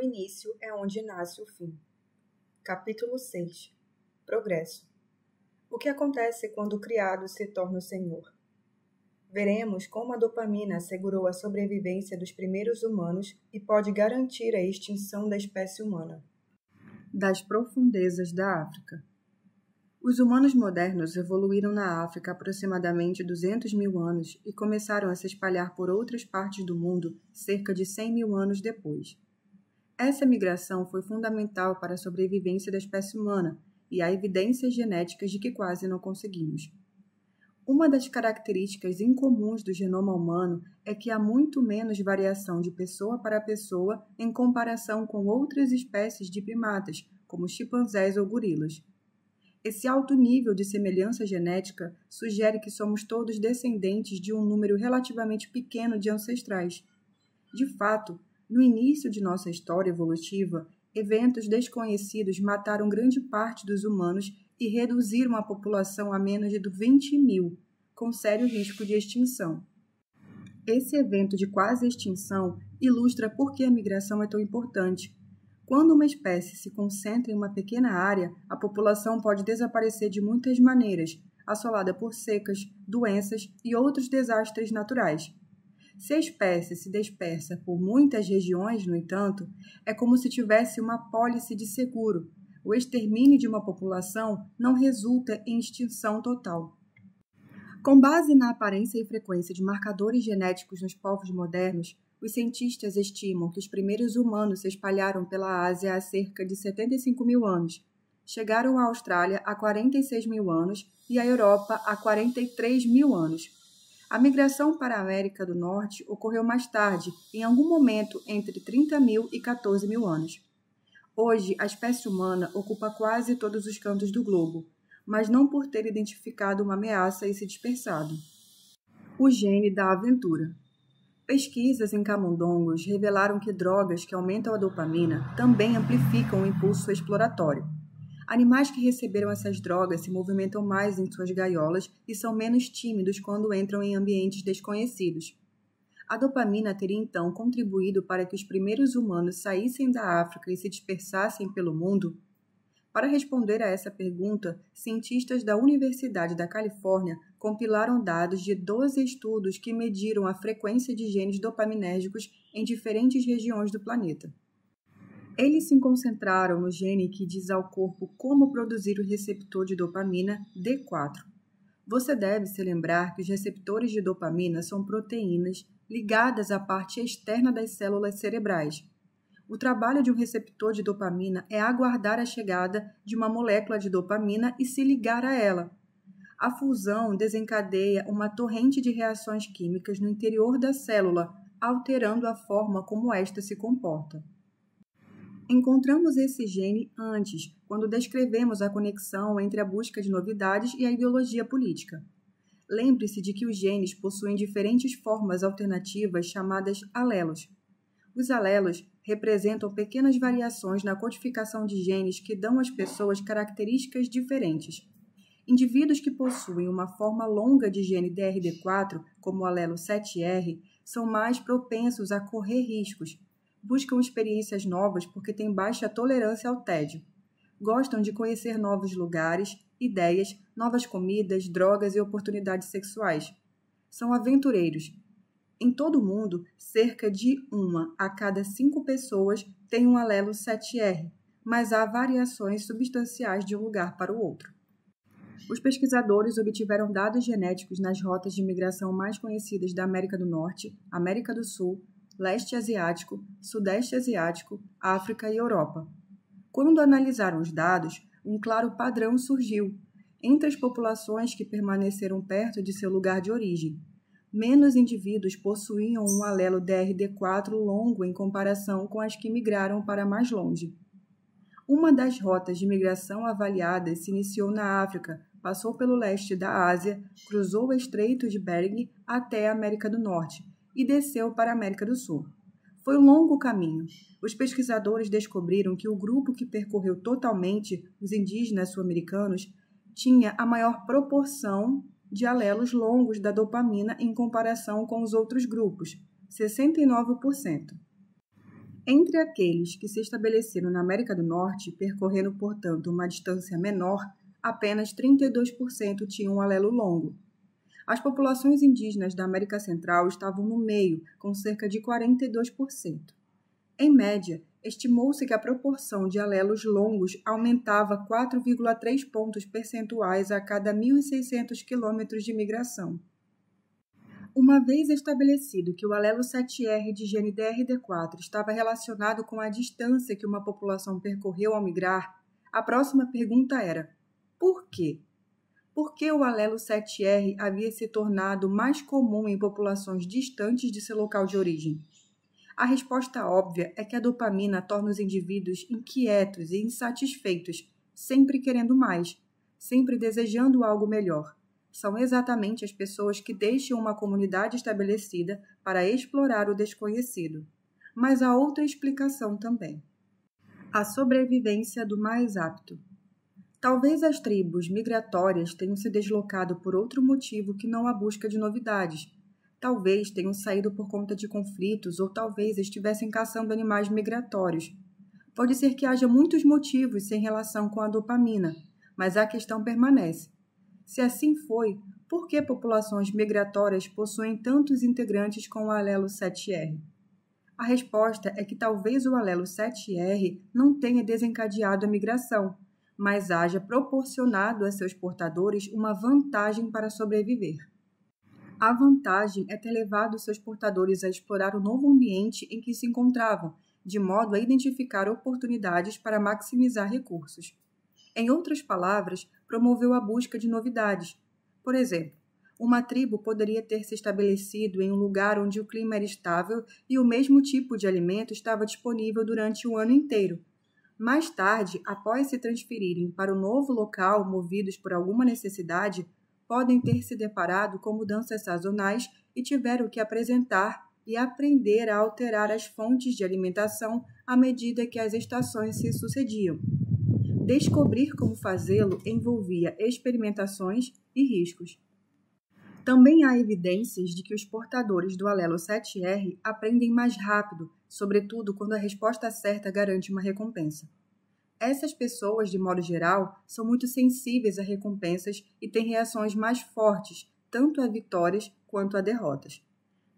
início é onde nasce o fim. Capítulo 6. Progresso. O que acontece quando o criado se torna o senhor? Veremos como a dopamina assegurou a sobrevivência dos primeiros humanos e pode garantir a extinção da espécie humana. Das profundezas da África. Os humanos modernos evoluíram na África há aproximadamente 200 mil anos e começaram a se espalhar por outras partes do mundo cerca de 100 mil anos depois. Essa migração foi fundamental para a sobrevivência da espécie humana e há evidências genéticas de que quase não conseguimos. Uma das características incomuns do genoma humano é que há muito menos variação de pessoa para pessoa em comparação com outras espécies de primatas, como chimpanzés ou gorilas. Esse alto nível de semelhança genética sugere que somos todos descendentes de um número relativamente pequeno de ancestrais. De fato, no início de nossa história evolutiva, eventos desconhecidos mataram grande parte dos humanos e reduziram a população a menos de 20 mil, com sério risco de extinção. Esse evento de quase extinção ilustra por que a migração é tão importante. Quando uma espécie se concentra em uma pequena área, a população pode desaparecer de muitas maneiras, assolada por secas, doenças e outros desastres naturais. Se a espécie se dispersa por muitas regiões, no entanto, é como se tivesse uma pólice de seguro. O extermínio de uma população não resulta em extinção total. Com base na aparência e frequência de marcadores genéticos nos povos modernos, os cientistas estimam que os primeiros humanos se espalharam pela Ásia há cerca de 75 mil anos, chegaram à Austrália há 46 mil anos e à Europa há 43 mil anos. A migração para a América do Norte ocorreu mais tarde, em algum momento entre 30 mil e 14 mil anos. Hoje, a espécie humana ocupa quase todos os cantos do globo, mas não por ter identificado uma ameaça e se dispersado. O gene da aventura. Pesquisas em camundongos revelaram que drogas que aumentam a dopamina também amplificam o impulso exploratório. Animais que receberam essas drogas se movimentam mais em suas gaiolas e são menos tímidos quando entram em ambientes desconhecidos. A dopamina teria então contribuído para que os primeiros humanos saíssem da África e se dispersassem pelo mundo? Para responder a essa pergunta, cientistas da Universidade da Califórnia compilaram dados de 12 estudos que mediram a frequência de genes dopaminérgicos em diferentes regiões do planeta. Eles se concentraram no gene que diz ao corpo como produzir o receptor de dopamina D4. Você deve se lembrar que os receptores de dopamina são proteínas ligadas à parte externa das células cerebrais. O trabalho de um receptor de dopamina é aguardar a chegada de uma molécula de dopamina e se ligar a ela. A fusão desencadeia uma torrente de reações químicas no interior da célula, alterando a forma como esta se comporta. Encontramos esse gene antes, quando descrevemos a conexão entre a busca de novidades e a ideologia política. Lembre-se de que os genes possuem diferentes formas alternativas chamadas alelos. Os alelos representam pequenas variações na codificação de genes que dão às pessoas características diferentes. Indivíduos que possuem uma forma longa de gene DRD4, como o alelo 7R, são mais propensos a correr riscos. Buscam experiências novas porque têm baixa tolerância ao tédio. Gostam de conhecer novos lugares, ideias, novas comidas, drogas e oportunidades sexuais. São aventureiros. Em todo o mundo, cerca de 1 a cada 5 pessoas tem um alelo 7R, mas há variações substanciais de um lugar para o outro. Os pesquisadores obtiveram dados genéticos nas rotas de migração mais conhecidas da América do Norte, América do Sul, Leste Asiático, Sudeste Asiático, África e Europa. Quando analisaram os dados, um claro padrão surgiu entre as populações que permaneceram perto de seu lugar de origem. Menos indivíduos possuíam um alelo DRD4 longo em comparação com as que migraram para mais longe. Uma das rotas de migração avaliadas se iniciou na África, passou pelo leste da Ásia, cruzou o Estreito de Bering até a América do Norte e desceu para a América do Sul. Foi um longo caminho. Os pesquisadores descobriram que o grupo que percorreu totalmente, os indígenas sul-americanos, tinha a maior proporção de alelos longos da dopamina em comparação com os outros grupos, 69%. Entre aqueles que se estabeleceram na América do Norte, percorrendo, portanto, uma distância menor, apenas 32% tinham um alelo longo. As populações indígenas da América Central estavam no meio, com cerca de 42%. Em média, estimou-se que a proporção de alelos longos aumentava 4,3 pontos percentuais a cada 1.600 quilômetros de migração. Uma vez estabelecido que o alelo 7R de gene DRD4 estava relacionado com a distância que uma população percorreu ao migrar, a próxima pergunta era: por quê? Por que o alelo 7R havia se tornado mais comum em populações distantes de seu local de origem? A resposta óbvia é que a dopamina torna os indivíduos inquietos e insatisfeitos, sempre querendo mais, sempre desejando algo melhor. São exatamente as pessoas que deixam uma comunidade estabelecida para explorar o desconhecido. Mas há outra explicação também. A sobrevivência do mais apto. Talvez as tribos migratórias tenham se deslocado por outro motivo que não a busca de novidades. Talvez tenham saído por conta de conflitos ou talvez estivessem caçando animais migratórios. Pode ser que haja muitos motivos sem relação com a dopamina, mas a questão permanece. Se assim foi, por que populações migratórias possuem tantos integrantes com o alelo 7R? A resposta é que talvez o alelo 7R não tenha desencadeado a migração, mas haja proporcionado a seus portadores uma vantagem para sobreviver. A vantagem é ter levado seus portadores a explorar o novo ambiente em que se encontravam, de modo a identificar oportunidades para maximizar recursos. Em outras palavras, promoveu a busca de novidades. Por exemplo, uma tribo poderia ter se estabelecido em um lugar onde o clima era estável e o mesmo tipo de alimento estava disponível durante o ano inteiro. Mais tarde, após se transferirem para o novo local movidos por alguma necessidade, podem ter se deparado com mudanças sazonais e tiveram que apresentar e aprender a alterar as fontes de alimentação à medida que as estações se sucediam. Descobrir como fazê-lo envolvia experimentações e riscos. Também há evidências de que os portadores do alelo 7R aprendem mais rápido, sobretudo quando a resposta certa garante uma recompensa. Essas pessoas, de modo geral, são muito sensíveis a recompensas e têm reações mais fortes, tanto a vitórias quanto a derrotas.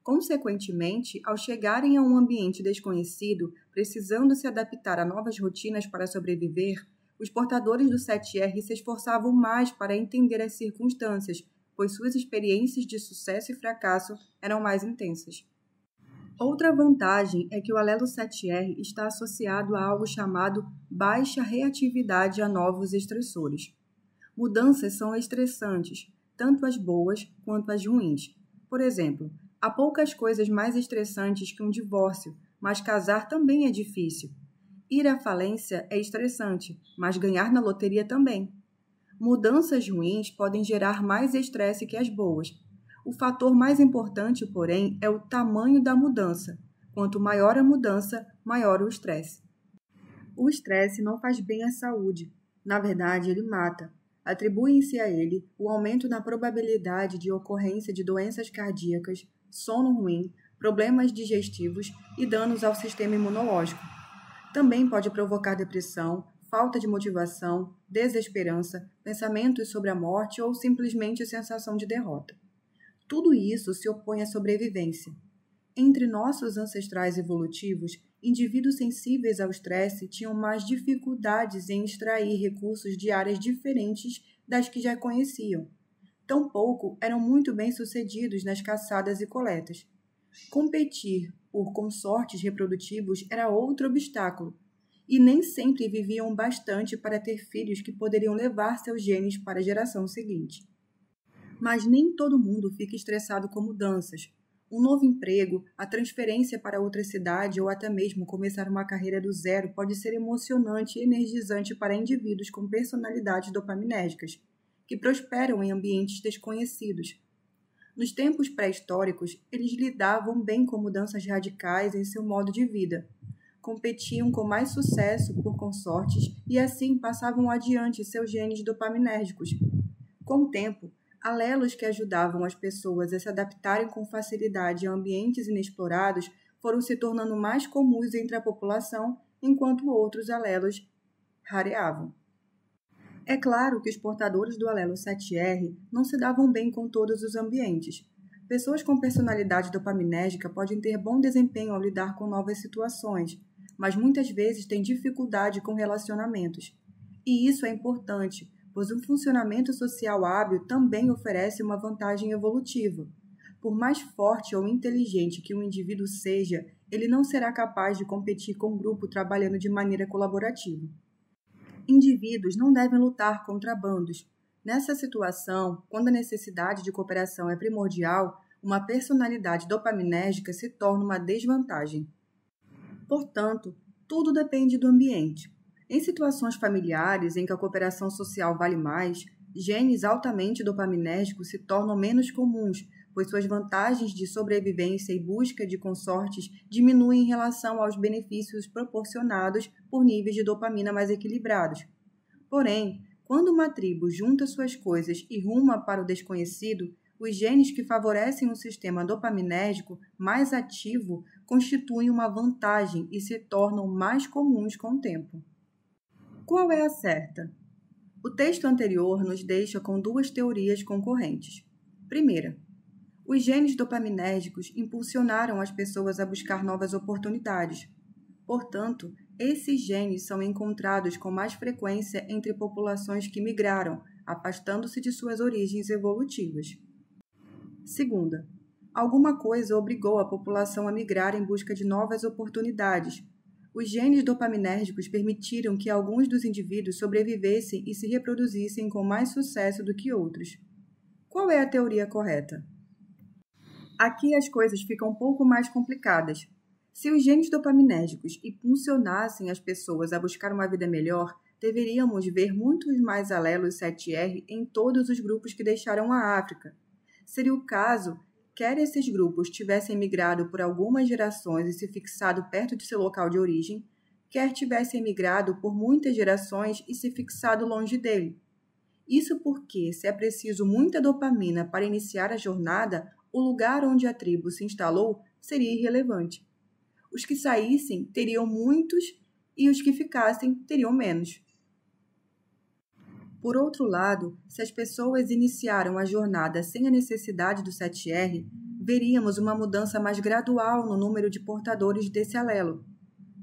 Consequentemente, ao chegarem a um ambiente desconhecido, precisando se adaptar a novas rotinas para sobreviver, os portadores do 7R se esforçavam mais para entender as circunstâncias, pois suas experiências de sucesso e fracasso eram mais intensas. Outra vantagem é que o alelo 7R está associado a algo chamado baixa reatividade a novos estressores. Mudanças são estressantes, tanto as boas quanto as ruins. Por exemplo, há poucas coisas mais estressantes que um divórcio, mas casar também é difícil. Ir à falência é estressante, mas ganhar na loteria também. Mudanças ruins podem gerar mais estresse que as boas. O fator mais importante, porém, é o tamanho da mudança. Quanto maior a mudança, maior o estresse. O estresse não faz bem à saúde. Na verdade, ele mata. Atribuem-se a ele o aumento na probabilidade de ocorrência de doenças cardíacas, sono ruim, problemas digestivos e danos ao sistema imunológico. Também pode provocar depressão, falta de motivação, desesperança, pensamentos sobre a morte ou simplesmente sensação de derrota. Tudo isso se opõe à sobrevivência. Entre nossos ancestrais evolutivos, indivíduos sensíveis ao estresse tinham mais dificuldades em extrair recursos de áreas diferentes das que já conheciam. Tampouco eram muito bem-sucedidos nas caçadas e coletas. Competir por consortes reprodutivos era outro obstáculo, e nem sempre viviam bastante para ter filhos que poderiam levar seus genes para a geração seguinte. Mas nem todo mundo fica estressado com mudanças. Um novo emprego, a transferência para outra cidade ou até mesmo começar uma carreira do zero pode ser emocionante e energizante para indivíduos com personalidades dopaminérgicas, que prosperam em ambientes desconhecidos. Nos tempos pré-históricos, eles lidavam bem com mudanças radicais em seu modo de vida. Competiam com mais sucesso por consortes e assim passavam adiante seus genes dopaminérgicos. Com o tempo, alelos que ajudavam as pessoas a se adaptarem com facilidade a ambientes inexplorados foram se tornando mais comuns entre a população, enquanto outros alelos rareavam. É claro que os portadores do alelo 7R não se davam bem com todos os ambientes. Pessoas com personalidade dopaminérgica podem ter bom desempenho ao lidar com novas situações, mas muitas vezes têm dificuldade com relacionamentos. E isso é importante, pois um funcionamento social hábil também oferece uma vantagem evolutiva. Por mais forte ou inteligente que um indivíduo seja, ele não será capaz de competir com um grupo trabalhando de maneira colaborativa. Indivíduos não devem lutar contra bandos. Nessa situação, quando a necessidade de cooperação é primordial, uma personalidade dopaminérgica se torna uma desvantagem. Portanto, tudo depende do ambiente. Em situações familiares em que a cooperação social vale mais, genes altamente dopaminérgicos se tornam menos comuns, pois suas vantagens de sobrevivência e busca de consortes diminuem em relação aos benefícios proporcionados por níveis de dopamina mais equilibrados. Porém, quando uma tribo junta suas coisas e ruma para o desconhecido, os genes que favorecem um sistema dopaminérgico mais ativo constituem uma vantagem e se tornam mais comuns com o tempo. Qual é a certa? O texto anterior nos deixa com duas teorias concorrentes. Primeira, os genes dopaminérgicos impulsionaram as pessoas a buscar novas oportunidades. Portanto, esses genes são encontrados com mais frequência entre populações que migraram, afastando-se de suas origens evolutivas. Segunda, alguma coisa obrigou a população a migrar em busca de novas oportunidades. Os genes dopaminérgicos permitiram que alguns dos indivíduos sobrevivessem e se reproduzissem com mais sucesso do que outros. Qual é a teoria correta? Aqui as coisas ficam um pouco mais complicadas. Se os genes dopaminérgicos impulsionassem as pessoas a buscar uma vida melhor, deveríamos ver muitos mais alelos 7R em todos os grupos que deixaram a África. Seria o caso, quer esses grupos tivessem migrado por algumas gerações e se fixado perto de seu local de origem, quer tivessem migrado por muitas gerações e se fixado longe dele. Isso porque, se é preciso muita dopamina para iniciar a jornada, o lugar onde a tribo se instalou seria irrelevante. Os que saíssem teriam muitos e os que ficassem teriam menos. Por outro lado, se as pessoas iniciaram a jornada sem a necessidade do 7R, veríamos uma mudança mais gradual no número de portadores desse alelo.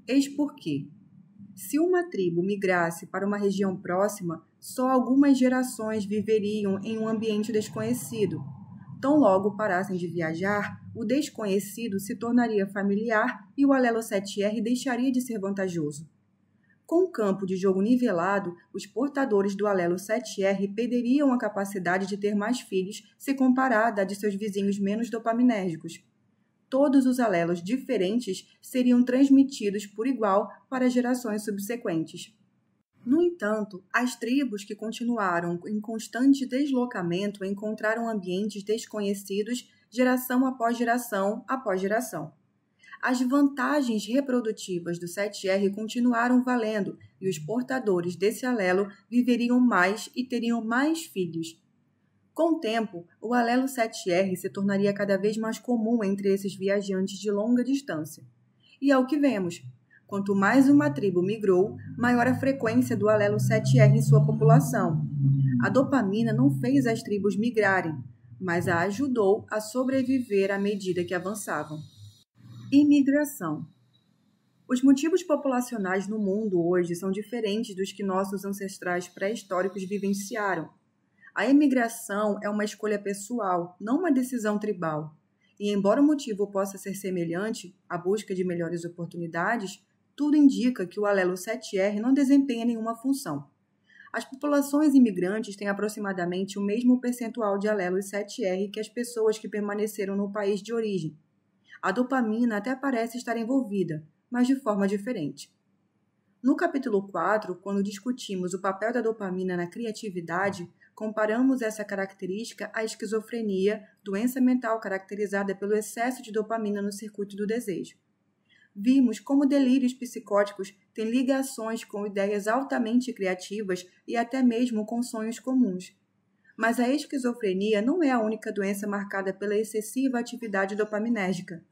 Eis porque, se uma tribo migrasse para uma região próxima, só algumas gerações viveriam em um ambiente desconhecido. Tão logo parassem de viajar, o desconhecido se tornaria familiar e o alelo 7R deixaria de ser vantajoso. Com o campo de jogo nivelado, os portadores do alelo 7R perderiam a capacidade de ter mais filhos se comparada à de seus vizinhos menos dopaminérgicos. Todos os alelos diferentes seriam transmitidos por igual para gerações subsequentes. No entanto, as tribos que continuaram em constante deslocamento encontraram ambientes desconhecidos geração após geração após geração. As vantagens reprodutivas do 7R continuaram valendo e os portadores desse alelo viveriam mais e teriam mais filhos. Com o tempo, o alelo 7R se tornaria cada vez mais comum entre esses viajantes de longa distância. E é o que vemos. Quanto mais uma tribo migrou, maior a frequência do alelo 7R em sua população. A dopamina não fez as tribos migrarem, mas a ajudou a sobreviver à medida que avançavam. Imigração. Os motivos populacionais no mundo hoje são diferentes dos que nossos ancestrais pré-históricos vivenciaram. A imigração é uma escolha pessoal, não uma decisão tribal. E embora o motivo possa ser semelhante, a busca de melhores oportunidades, tudo indica que o alelo 7R não desempenha nenhuma função. As populações imigrantes têm aproximadamente o mesmo percentual de alelos 7R que as pessoas que permaneceram no país de origem. A dopamina até parece estar envolvida, mas de forma diferente. No capítulo 4, quando discutimos o papel da dopamina na criatividade, comparamos essa característica à esquizofrenia, doença mental caracterizada pelo excesso de dopamina no circuito do desejo. Vimos como delírios psicóticos têm ligações com ideias altamente criativas e até mesmo com sonhos comuns. Mas a esquizofrenia não é a única doença marcada pela excessiva atividade dopaminérgica.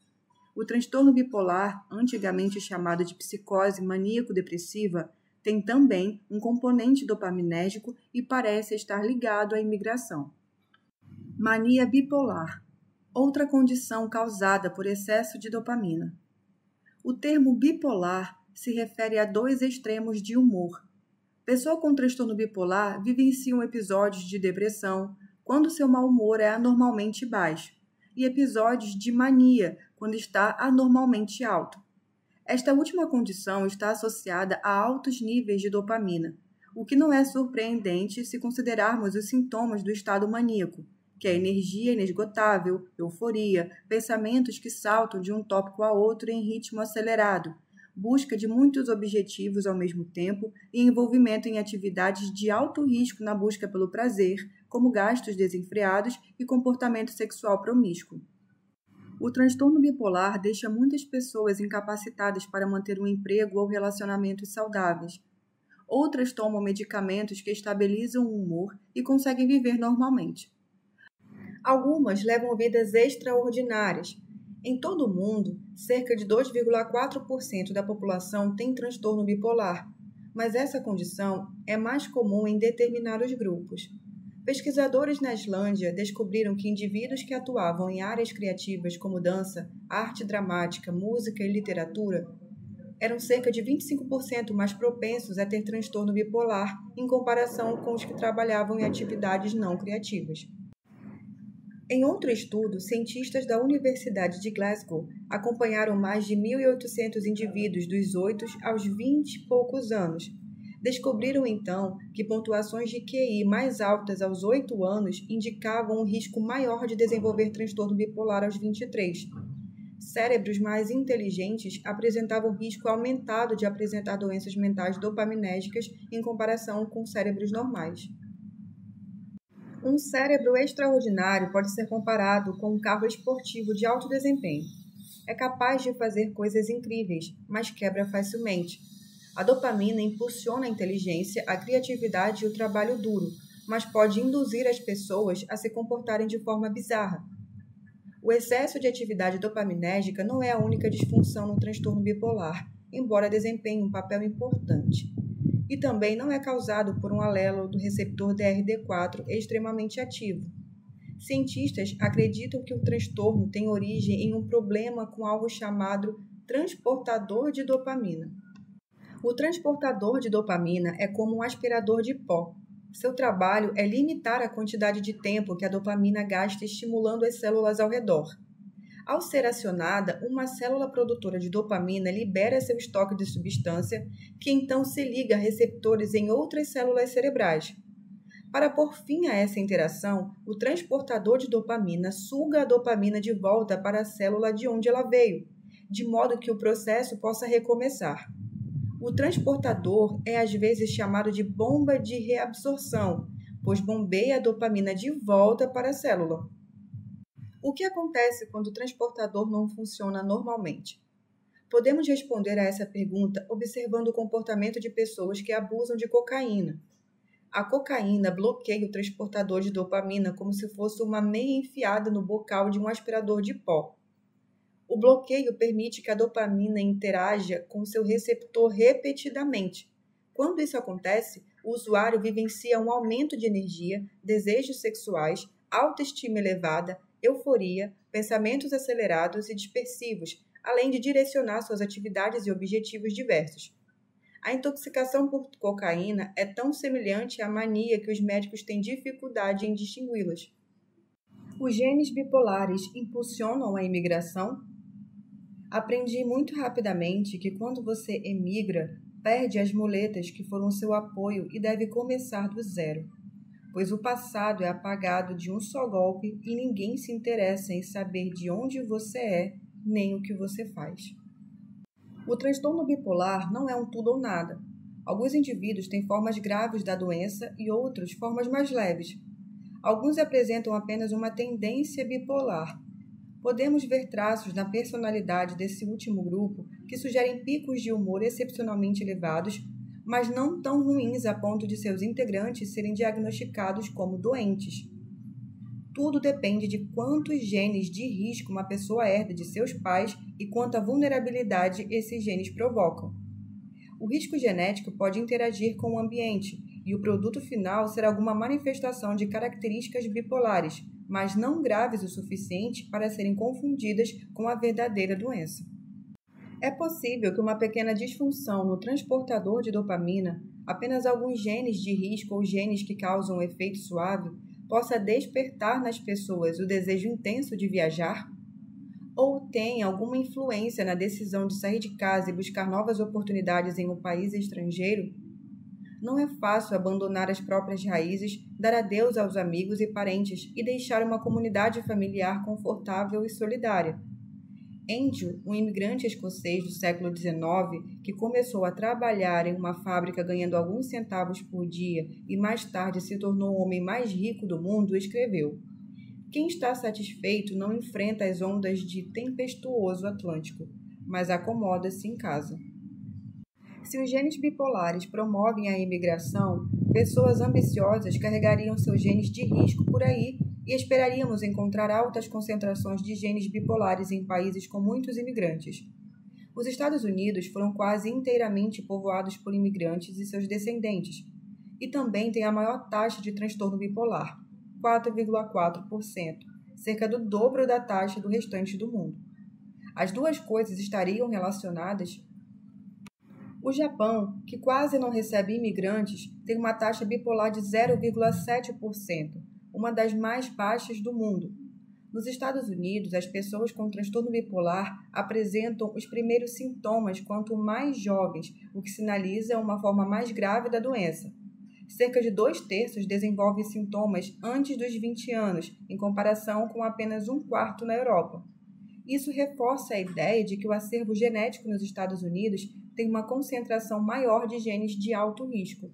O transtorno bipolar, antigamente chamado de psicose maníaco-depressiva, tem também um componente dopaminérgico e parece estar ligado à imigração. Mania bipolar, outra condição causada por excesso de dopamina. O termo bipolar se refere a dois extremos de humor. Pessoa com transtorno bipolar vivenciam episódios de depressão, quando seu mau humor é anormalmente baixo, e episódios de mania, quando está anormalmente alto. Esta última condição está associada a altos níveis de dopamina, o que não é surpreendente se considerarmos os sintomas do estado maníaco, que é energia inesgotável, euforia, pensamentos que saltam de um tópico a outro em ritmo acelerado, busca de muitos objetivos ao mesmo tempo e envolvimento em atividades de alto risco na busca pelo prazer, como gastos desenfreados e comportamento sexual promíscuo. O transtorno bipolar deixa muitas pessoas incapacitadas para manter um emprego ou relacionamentos saudáveis. Outras tomam medicamentos que estabilizam o humor e conseguem viver normalmente. Algumas levam vidas extraordinárias. Em todo o mundo, cerca de 2,4% da população tem transtorno bipolar, mas essa condição é mais comum em determinados grupos. Pesquisadores na Islândia descobriram que indivíduos que atuavam em áreas criativas como dança, arte dramática, música e literatura eram cerca de 25% mais propensos a ter transtorno bipolar em comparação com os que trabalhavam em atividades não criativas. Em outro estudo, cientistas da Universidade de Glasgow acompanharam mais de 1.800 indivíduos dos 8 aos 20 e poucos anos. Descobriram então que pontuações de QI mais altas aos 8 anos indicavam um risco maior de desenvolver transtorno bipolar aos 23. Cérebros mais inteligentes apresentavam risco aumentado de apresentar doenças mentais dopaminérgicas em comparação com cérebros normais. Um cérebro extraordinário pode ser comparado com um carro esportivo de alto desempenho. É capaz de fazer coisas incríveis, mas quebra facilmente. A dopamina impulsiona a inteligência, a criatividade e o trabalho duro, mas pode induzir as pessoas a se comportarem de forma bizarra. O excesso de atividade dopaminérgica não é a única disfunção no transtorno bipolar, embora desempenhe um papel importante. E também não é causado por um alelo do receptor DRD4 extremamente ativo. Cientistas acreditam que o transtorno tem origem em um problema com algo chamado transportador de dopamina. O transportador de dopamina é como um aspirador de pó. Seu trabalho é limitar a quantidade de tempo que a dopamina gasta estimulando as células ao redor. Ao ser acionada, uma célula produtora de dopamina libera seu estoque de substância, que então se liga a receptores em outras células cerebrais. Para pôr fim a essa interação, o transportador de dopamina suga a dopamina de volta para a célula de onde ela veio, de modo que o processo possa recomeçar. O transportador é às vezes chamado de bomba de reabsorção, pois bombeia a dopamina de volta para a célula. O que acontece quando o transportador não funciona normalmente? Podemos responder a essa pergunta observando o comportamento de pessoas que abusam de cocaína. A cocaína bloqueia o transportador de dopamina como se fosse uma meia enfiada no bocal de um aspirador de pó. O bloqueio permite que a dopamina interaja com seu receptor repetidamente. Quando isso acontece, o usuário vivencia um aumento de energia, desejos sexuais, autoestima elevada, euforia, pensamentos acelerados e dispersivos, além de direcionar suas atividades e objetivos diversos. A intoxicação por cocaína é tão semelhante à mania que os médicos têm dificuldade em distingui-las. Os genes bipolares impulsionam a imigração? Aprendi muito rapidamente que quando você emigra, perde as muletas que foram seu apoio e deve começar do zero, pois o passado é apagado de um só golpe e ninguém se interessa em saber de onde você é, nem o que você faz. O transtorno bipolar não é um tudo ou nada. Alguns indivíduos têm formas graves da doença e outros formas mais leves. Alguns apresentam apenas uma tendência bipolar. Podemos ver traços na personalidade desse último grupo que sugerem picos de humor excepcionalmente elevados, mas não tão ruins a ponto de seus integrantes serem diagnosticados como doentes. Tudo depende de quantos genes de risco uma pessoa herda de seus pais e quanta vulnerabilidade esses genes provocam. O risco genético pode interagir com o ambiente e o produto final será alguma manifestação de características bipolares, mas não graves o suficiente para serem confundidas com a verdadeira doença. É possível que uma pequena disfunção no transportador de dopamina, apenas alguns genes de risco ou genes que causam um efeito suave, possa despertar nas pessoas o desejo intenso de viajar? Ou tem alguma influência na decisão de sair de casa e buscar novas oportunidades em um país estrangeiro? Não é fácil abandonar as próprias raízes, dar adeus aos amigos e parentes e deixar uma comunidade familiar confortável e solidária. Andrew, um imigrante escocês do século XIX, que começou a trabalhar em uma fábrica ganhando alguns centavos por dia e mais tarde se tornou o homem mais rico do mundo, escreveu: "Quem está satisfeito não enfrenta as ondas de tempestuoso Atlântico, mas acomoda-se em casa." Se os genes bipolares promovem a imigração, pessoas ambiciosas carregariam seus genes de risco por aí e esperaríamos encontrar altas concentrações de genes bipolares em países com muitos imigrantes. Os Estados Unidos foram quase inteiramente povoados por imigrantes e seus descendentes, e também tem a maior taxa de transtorno bipolar, 4,4%, cerca do dobro da taxa do restante do mundo. As duas coisas estariam relacionadas? O Japão, que quase não recebe imigrantes, tem uma taxa bipolar de 0,7%, uma das mais baixas do mundo. Nos Estados Unidos, as pessoas com transtorno bipolar apresentam os primeiros sintomas quanto mais jovens, o que sinaliza uma forma mais grave da doença. Cerca de 2/3 desenvolvem sintomas antes dos 20 anos, em comparação com apenas 1/4 na Europa. Isso reforça a ideia de que o acervo genético nos Estados Unidos tem uma concentração maior de genes de alto risco.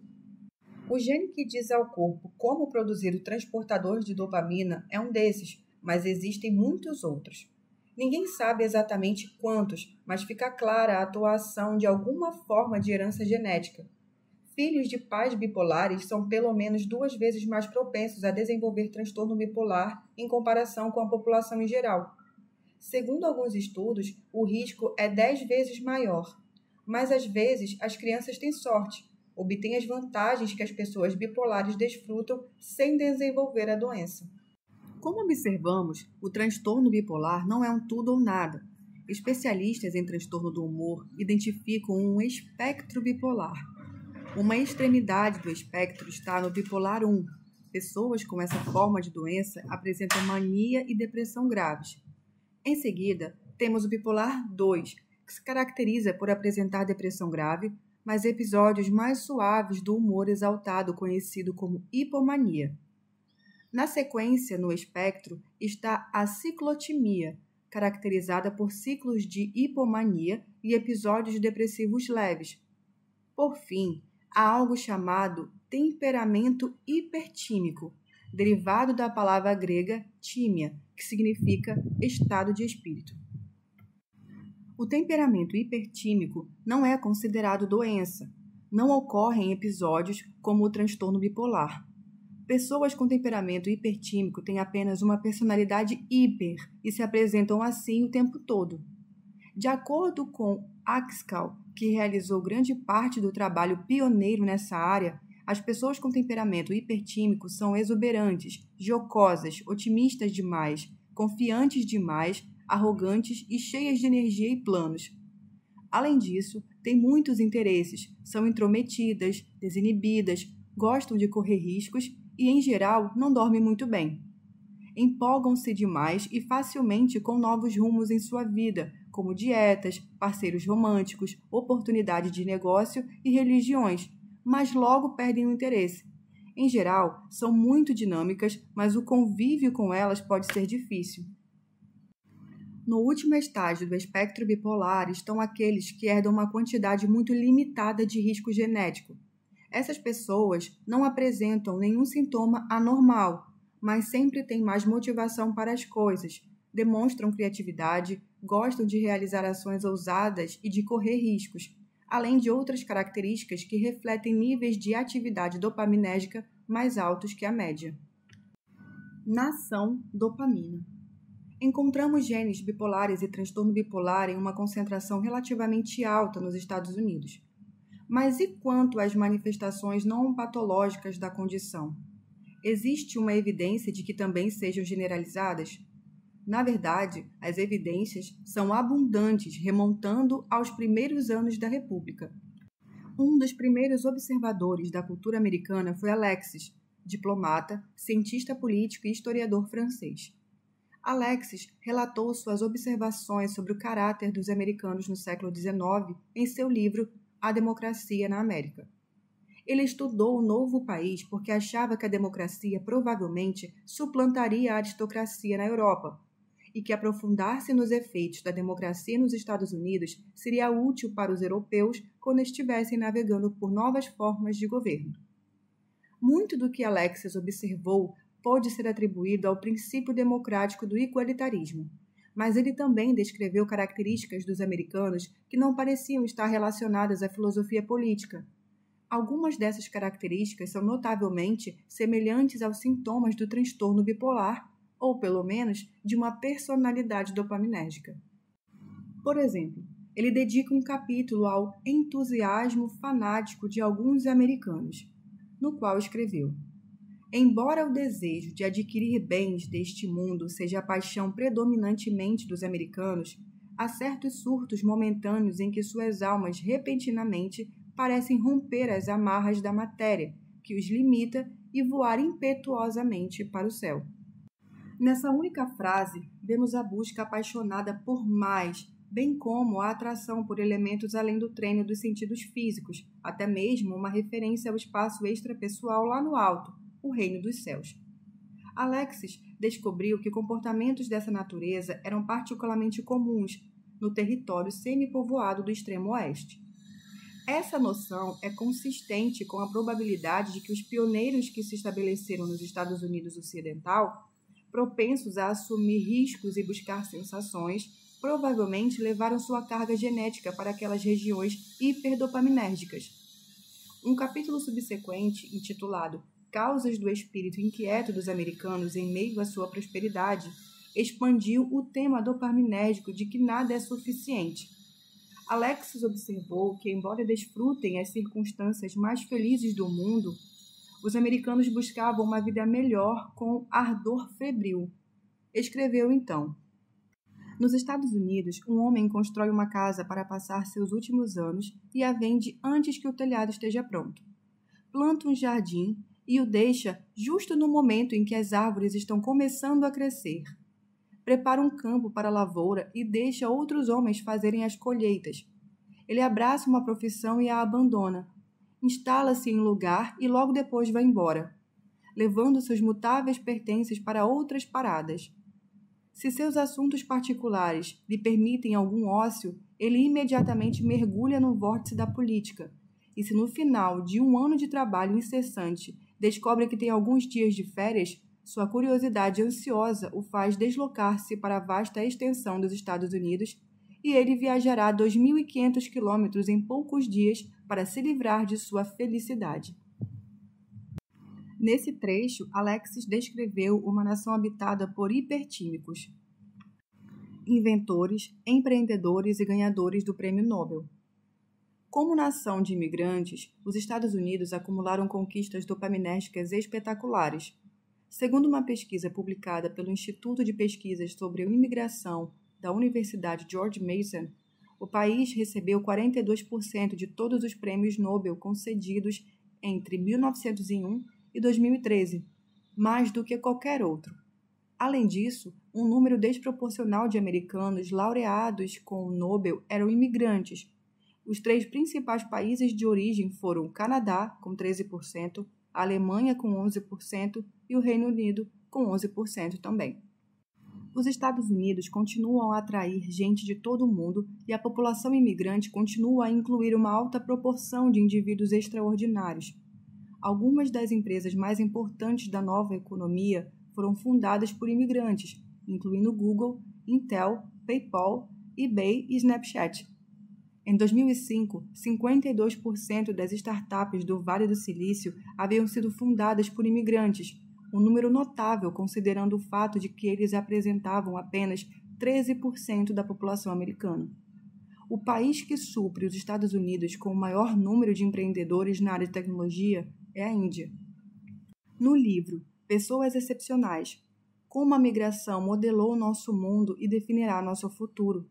O gene que diz ao corpo como produzir o transportador de dopamina é um desses, mas existem muitos outros. Ninguém sabe exatamente quantos, mas fica clara a atuação de alguma forma de herança genética. Filhos de pais bipolares são pelo menos 2 vezes mais propensos a desenvolver transtorno bipolar em comparação com a população em geral. Segundo alguns estudos, o risco é 10 vezes maior. Mas às vezes as crianças têm sorte, obtêm as vantagens que as pessoas bipolares desfrutam sem desenvolver a doença. Como observamos, o transtorno bipolar não é um tudo ou nada. Especialistas em transtorno do humor identificam um espectro bipolar. Uma extremidade do espectro está no bipolar 1. Pessoas com essa forma de doença apresentam mania e depressão graves. Em seguida, temos o bipolar 2, que se caracteriza por apresentar depressão grave, mas episódios mais suaves do humor exaltado, conhecido como hipomania. Na sequência, no espectro, está a ciclotimia, caracterizada por ciclos de hipomania e episódios depressivos leves. Por fim, há algo chamado temperamento hipertímico, derivado da palavra grega tímia, que significa estado de espírito. O temperamento hipertímico não é considerado doença. Não ocorre em episódios como o transtorno bipolar. Pessoas com temperamento hipertímico têm apenas uma personalidade hiper e se apresentam assim o tempo todo. De acordo com Axcal, que realizou grande parte do trabalho pioneiro nessa área, as pessoas com temperamento hipertímico são exuberantes, jocosas, otimistas demais, confiantes demais, arrogantes e cheias de energia e planos. Além disso, têm muitos interesses, são intrometidas, desinibidas, gostam de correr riscos e, em geral, não dormem muito bem. Empolgam-se demais e facilmente com novos rumos em sua vida, como dietas, parceiros românticos, oportunidades de negócio e religiões, mas logo perdem o interesse. Em geral, são muito dinâmicas, mas o convívio com elas pode ser difícil. No último estágio do espectro bipolar estão aqueles que herdam uma quantidade muito limitada de risco genético. Essas pessoas não apresentam nenhum sintoma anormal, mas sempre têm mais motivação para as coisas, demonstram criatividade, gostam de realizar ações ousadas e de correr riscos, além de outras características que refletem níveis de atividade dopaminérgica mais altos que a média. Nação dopamina. Encontramos genes bipolares e transtorno bipolar em uma concentração relativamente alta nos Estados Unidos. Mas e quanto às manifestações não patológicas da condição? Existe uma evidência de que também sejam generalizadas? Na verdade, as evidências são abundantes, remontando aos primeiros anos da República. Um dos primeiros observadores da cultura americana foi Alexis, diplomata, cientista político e historiador francês. Alexis relatou suas observações sobre o caráter dos americanos no século XIX em seu livro A Democracia na América. Ele estudou o novo país porque achava que a democracia provavelmente suplantaria a aristocracia na Europa e que aprofundar-se nos efeitos da democracia nos Estados Unidos seria útil para os europeus quando estivessem navegando por novas formas de governo. Muito do que Alexis observou pode ser atribuído ao princípio democrático do igualitarismo, mas ele também descreveu características dos americanos que não pareciam estar relacionadas à filosofia política. Algumas dessas características são notavelmente semelhantes aos sintomas do transtorno bipolar, ou pelo menos de uma personalidade dopaminérgica. Por exemplo, ele dedica um capítulo ao entusiasmo fanático de alguns americanos, no qual escreveu: embora o desejo de adquirir bens deste mundo seja a paixão predominantemente dos americanos, há certos surtos momentâneos em que suas almas repentinamente parecem romper as amarras da matéria, que os limita, e voar impetuosamente para o céu. Nessa única frase, vemos a busca apaixonada por mais, bem como a atração por elementos além do treino dos sentidos físicos, até mesmo uma referência ao espaço extrapessoal lá no alto, o reino dos céus. Alexis descobriu que comportamentos dessa natureza eram particularmente comuns no território semipovoado do extremo oeste. Essa noção é consistente com a probabilidade de que os pioneiros que se estabeleceram nos Estados Unidos Ocidental, propensos a assumir riscos e buscar sensações, provavelmente levaram sua carga genética para aquelas regiões hiperdopaminérgicas. Um capítulo subsequente, intitulado Causas do Espírito Inquieto dos Americanos em Meio à Sua Prosperidade, expandiu o tema dopaminérgico de que nada é suficiente. Alexis observou que, embora desfrutem as circunstâncias mais felizes do mundo, os americanos buscavam uma vida melhor com ardor febril. Escreveu então: nos Estados Unidos, um homem constrói uma casa para passar seus últimos anos e a vende antes que o telhado esteja pronto. Planta um jardim e o deixa justo no momento em que as árvores estão começando a crescer. Prepara um campo para a lavoura e deixa outros homens fazerem as colheitas. Ele abraça uma profissão e a abandona. Instala-se em um lugar e logo depois vai embora, levando seus mutáveis pertences para outras paradas. Se seus assuntos particulares lhe permitem algum ócio, ele imediatamente mergulha no vórtice da política. E se no final de um ano de trabalho incessante descobre que tem alguns dias de férias, sua curiosidade ansiosa o faz deslocar-se para a vasta extensão dos Estados Unidos e ele viajará 2.500 quilômetros em poucos dias para se livrar de sua felicidade. Nesse trecho, Alexis descreveu uma nação habitada por hipertímicos, inventores, empreendedores e ganhadores do Prêmio Nobel. Como nação de imigrantes, os Estados Unidos acumularam conquistas dopaminérgicas espetaculares. Segundo uma pesquisa publicada pelo Instituto de Pesquisas sobre a Imigração da Universidade George Mason, o país recebeu 42% de todos os prêmios Nobel concedidos entre 1901 e 2013, mais do que qualquer outro. Além disso, um número desproporcional de americanos laureados com o Nobel eram imigrantes. Os 3 principais países de origem foram o Canadá, com 13%, a Alemanha, com 11%, e o Reino Unido, com 11% também. Os Estados Unidos continuam a atrair gente de todo o mundo e a população imigrante continua a incluir uma alta proporção de indivíduos extraordinários. Algumas das empresas mais importantes da nova economia foram fundadas por imigrantes, incluindo Google, Intel, PayPal, eBay e Snapchat. Em 2005, 52% das startups do Vale do Silício haviam sido fundadas por imigrantes, um número notável considerando o fato de que eles apresentavam apenas 13% da população americana. O país que supre os Estados Unidos com o maior número de empreendedores na área de tecnologia é a Índia. No livro Pessoas Excepcionais, como a migração modelou o nosso mundo e definirá nosso futuro,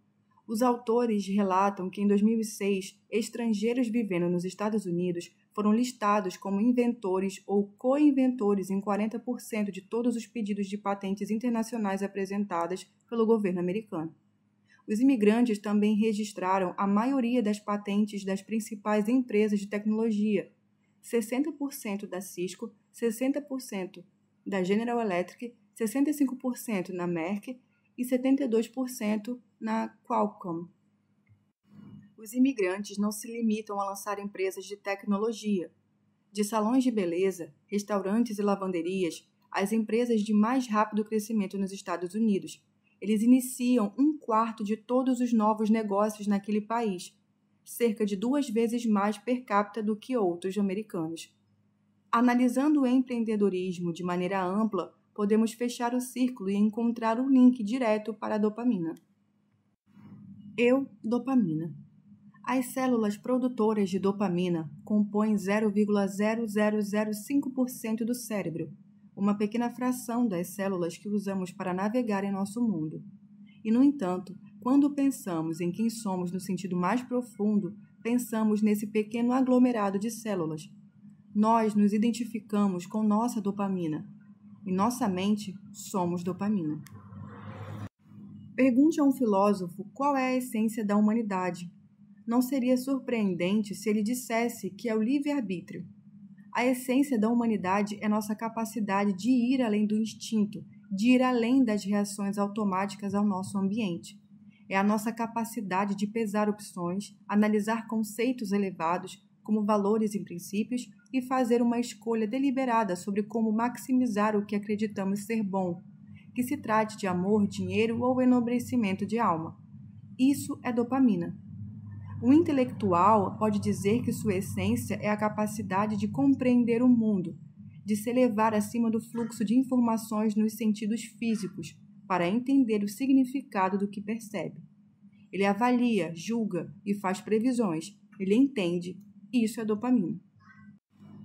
os autores relatam que em 2006, estrangeiros vivendo nos Estados Unidos foram listados como inventores ou co-inventores em 40% de todos os pedidos de patentes internacionais apresentadas pelo governo americano. Os imigrantes também registraram a maioria das patentes das principais empresas de tecnologia, 60% da Cisco, 60% da General Electric, 65% na Merck e 72% na Qualcomm. Os imigrantes não se limitam a lançar empresas de tecnologia. De salões de beleza, restaurantes e lavanderias, às empresas de mais rápido crescimento nos Estados Unidos, eles iniciam 1/4 de todos os novos negócios naquele país, cerca de 2 vezes mais per capita do que outros americanos. Analisando o empreendedorismo de maneira ampla, podemos fechar o círculo e encontrar um link direto para a dopamina. Dopamina. As células produtoras de dopamina compõem 0,0005% do cérebro, uma pequena fração das células que usamos para navegar em nosso mundo. E, no entanto, quando pensamos em quem somos no sentido mais profundo, pensamos nesse pequeno aglomerado de células. Nós nos identificamos com nossa dopamina. Em nossa mente, somos dopamina. Pergunte a um filósofo qual é a essência da humanidade. Não seria surpreendente se ele dissesse que é o livre-arbítrio. A essência da humanidade é nossa capacidade de ir além do instinto, de ir além das reações automáticas ao nosso ambiente. É a nossa capacidade de pesar opções, analisar conceitos elevados, como valores e princípios, e fazer uma escolha deliberada sobre como maximizar o que acreditamos ser bom, que se trate de amor, dinheiro ou enobrecimento de alma. Isso é dopamina. O intelectual pode dizer que sua essência é a capacidade de compreender o mundo, de se elevar acima do fluxo de informações nos sentidos físicos, para entender o significado do que percebe. Ele avalia, julga e faz previsões. Ele entende. Isso é dopamina.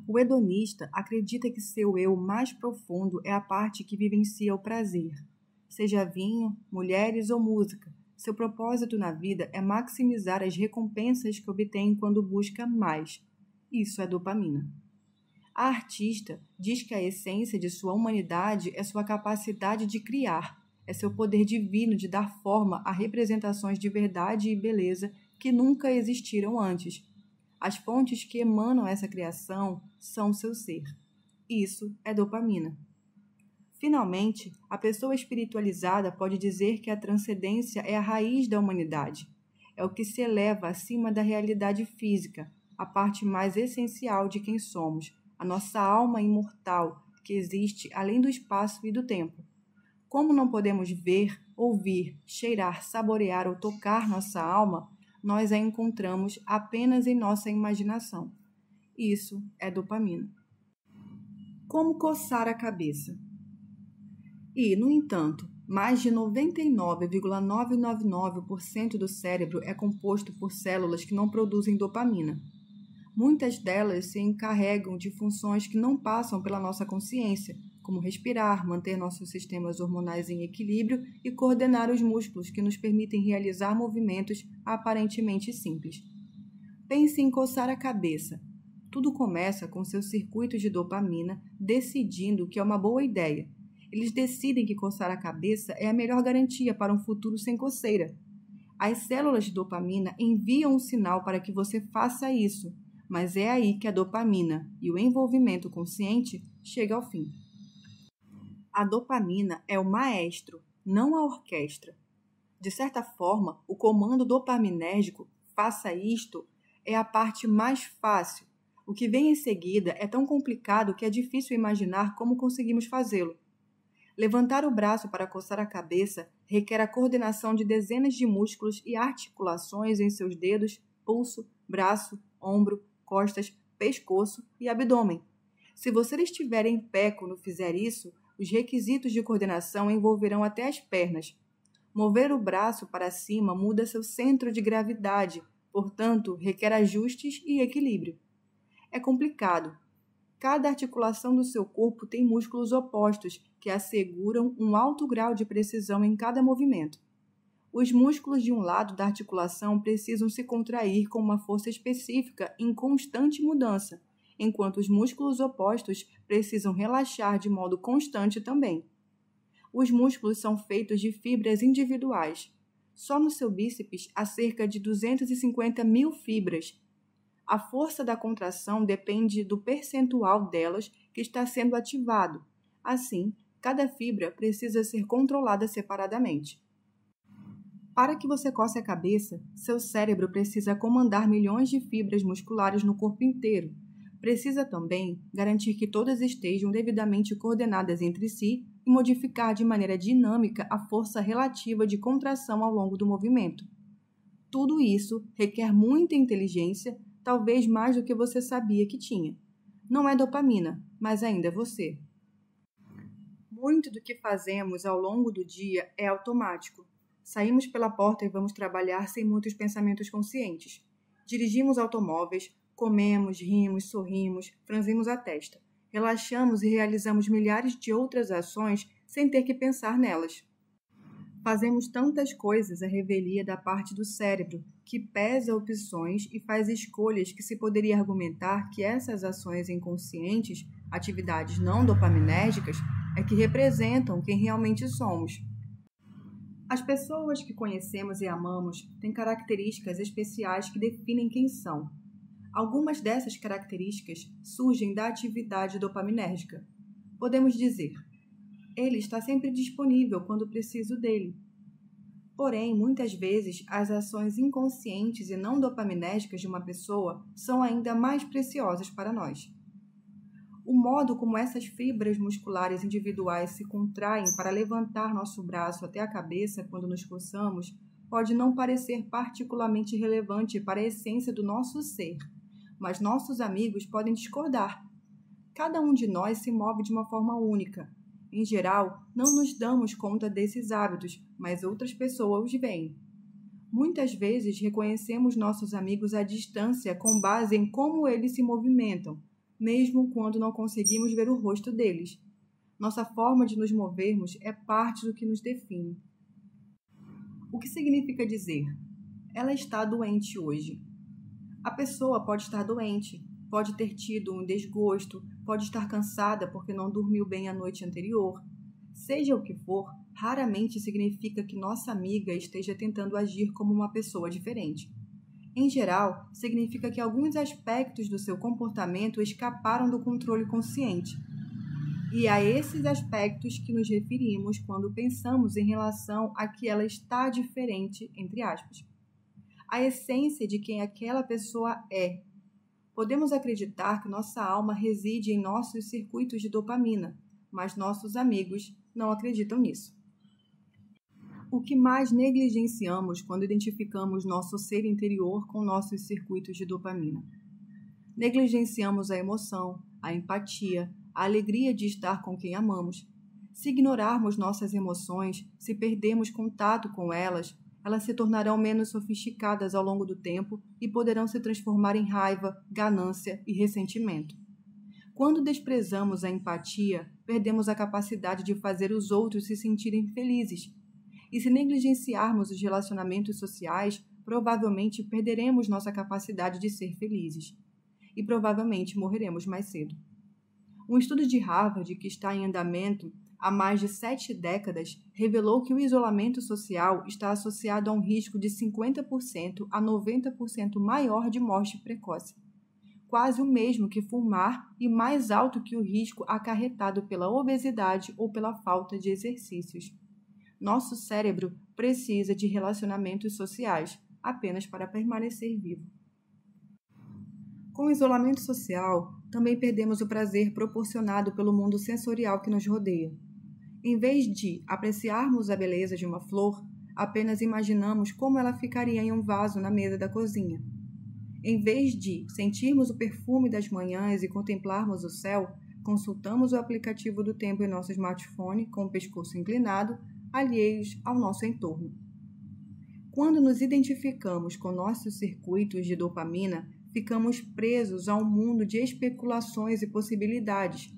O hedonista acredita que seu eu mais profundo é a parte que vivencia o prazer. Seja vinho, mulheres ou música, seu propósito na vida é maximizar as recompensas que obtém quando busca mais. Isso é dopamina. A artista diz que a essência de sua humanidade é sua capacidade de criar, é seu poder divino de dar forma a representações de verdade e beleza que nunca existiram antes. As fontes que emanam essa criação são seu ser. Isso é dopamina. Finalmente, a pessoa espiritualizada pode dizer que a transcendência é a raiz da humanidade. É o que se eleva acima da realidade física, a parte mais essencial de quem somos, a nossa alma imortal, que existe além do espaço e do tempo. Como não podemos ver, ouvir, cheirar, saborear ou tocar nossa alma, nós a encontramos apenas em nossa imaginação. Isso é dopamina. Como coçar a cabeça? E, no entanto, mais de 99,999% do cérebro é composto por células que não produzem dopamina. Muitas delas se encarregam de funções que não passam pela nossa consciência, como respirar, manter nossos sistemas hormonais em equilíbrio e coordenar os músculos que nos permitem realizar movimentos aparentemente simples. Pense em coçar a cabeça. Tudo começa com seus circuitos de dopamina decidindo que é uma boa ideia. Eles decidem que coçar a cabeça é a melhor garantia para um futuro sem coceira. As células de dopamina enviam um sinal para que você faça isso, mas é aí que a dopamina e o envolvimento consciente chegam ao fim. A dopamina é o maestro, não a orquestra. De certa forma, o comando dopaminérgico, faça isto, é a parte mais fácil. O que vem em seguida é tão complicado que é difícil imaginar como conseguimos fazê-lo. Levantar o braço para coçar a cabeça requer a coordenação de dezenas de músculos e articulações em seus dedos, pulso, braço, ombro, costas, pescoço e abdômen. Se você estiver em pé quando fizer isso, os requisitos de coordenação envolverão até as pernas. Mover o braço para cima muda seu centro de gravidade, portanto, requer ajustes e equilíbrio. É complicado. Cada articulação do seu corpo tem músculos opostos que asseguram um alto grau de precisão em cada movimento. Os músculos de um lado da articulação precisam se contrair com uma força específica em constante mudança, enquanto os músculos opostos precisam relaxar de modo constante também. Os músculos são feitos de fibras individuais. Só no seu bíceps há cerca de 250 mil fibras. A força da contração depende do percentual delas que está sendo ativado. Assim, cada fibra precisa ser controlada separadamente. Para que você coce a cabeça, seu cérebro precisa comandar milhões de fibras musculares no corpo inteiro. Precisa também garantir que todas estejam devidamente coordenadas entre si e modificar de maneira dinâmica a força relativa de contração ao longo do movimento. Tudo isso requer muita inteligência, talvez mais do que você sabia que tinha. Não é dopamina, mas ainda é você. Muito do que fazemos ao longo do dia é automático. Saímos pela porta e vamos trabalhar sem muitos pensamentos conscientes. Dirigimos automóveis, comemos, rimos, sorrimos, franzimos a testa. Relaxamos e realizamos milhares de outras ações sem ter que pensar nelas. Fazemos tantas coisas à revelia da parte do cérebro, que pesa opções e faz escolhas que se poderia argumentar que essas ações inconscientes, atividades não dopaminérgicas, é que representam quem realmente somos. As pessoas que conhecemos e amamos têm características especiais que definem quem são. Algumas dessas características surgem da atividade dopaminérgica. Podemos dizer, ele está sempre disponível quando preciso dele. Porém, muitas vezes, as ações inconscientes e não dopaminérgicas de uma pessoa são ainda mais preciosas para nós. O modo como essas fibras musculares individuais se contraem para levantar nosso braço até a cabeça quando nos coçamos pode não parecer particularmente relevante para a essência do nosso ser, mas nossos amigos podem discordar. Cada um de nós se move de uma forma única. Em geral, não nos damos conta desses hábitos, mas outras pessoas os veem. Muitas vezes reconhecemos nossos amigos à distância com base em como eles se movimentam, mesmo quando não conseguimos ver o rosto deles. Nossa forma de nos movermos é parte do que nos define. O que significa dizer? Ela está doente hoje. A pessoa pode estar doente, pode ter tido um desgosto, pode estar cansada porque não dormiu bem a noite anterior. Seja o que for, raramente significa que nossa amiga esteja tentando agir como uma pessoa diferente. Em geral, significa que alguns aspectos do seu comportamento escaparam do controle consciente. E a esses aspectos que nos referimos quando pensamos em relação a que ela está diferente, entre aspas. A essência de quem aquela pessoa é. Podemos acreditar que nossa alma reside em nossos circuitos de dopamina, mas nossos amigos não acreditam nisso. O que mais negligenciamos quando identificamos nosso ser interior com nossos circuitos de dopamina? Negligenciamos a emoção, a empatia, a alegria de estar com quem amamos. Se ignorarmos nossas emoções, se perdermos contato com elas, elas se tornarão menos sofisticadas ao longo do tempo e poderão se transformar em raiva, ganância e ressentimento. Quando desprezamos a empatia, perdemos a capacidade de fazer os outros se sentirem felizes. E se negligenciarmos os relacionamentos sociais, provavelmente perderemos nossa capacidade de ser felizes. E provavelmente morreremos mais cedo. Um estudo de Harvard que está em andamento há mais de 7 décadas revelou que o isolamento social está associado a um risco de 50% a 90% maior de morte precoce. Quase o mesmo que fumar e mais alto que o risco acarretado pela obesidade ou pela falta de exercícios. Nosso cérebro precisa de relacionamentos sociais, apenas para permanecer vivo. Com o isolamento social, também perdemos o prazer proporcionado pelo mundo sensorial que nos rodeia. Em vez de apreciarmos a beleza de uma flor, apenas imaginamos como ela ficaria em um vaso na mesa da cozinha. Em vez de sentirmos o perfume das manhãs e contemplarmos o céu, consultamos o aplicativo do tempo em nosso smartphone com o pescoço inclinado, alheios ao nosso entorno. Quando nos identificamos com nossos circuitos de dopamina, ficamos presos a um mundo de especulações e possibilidades.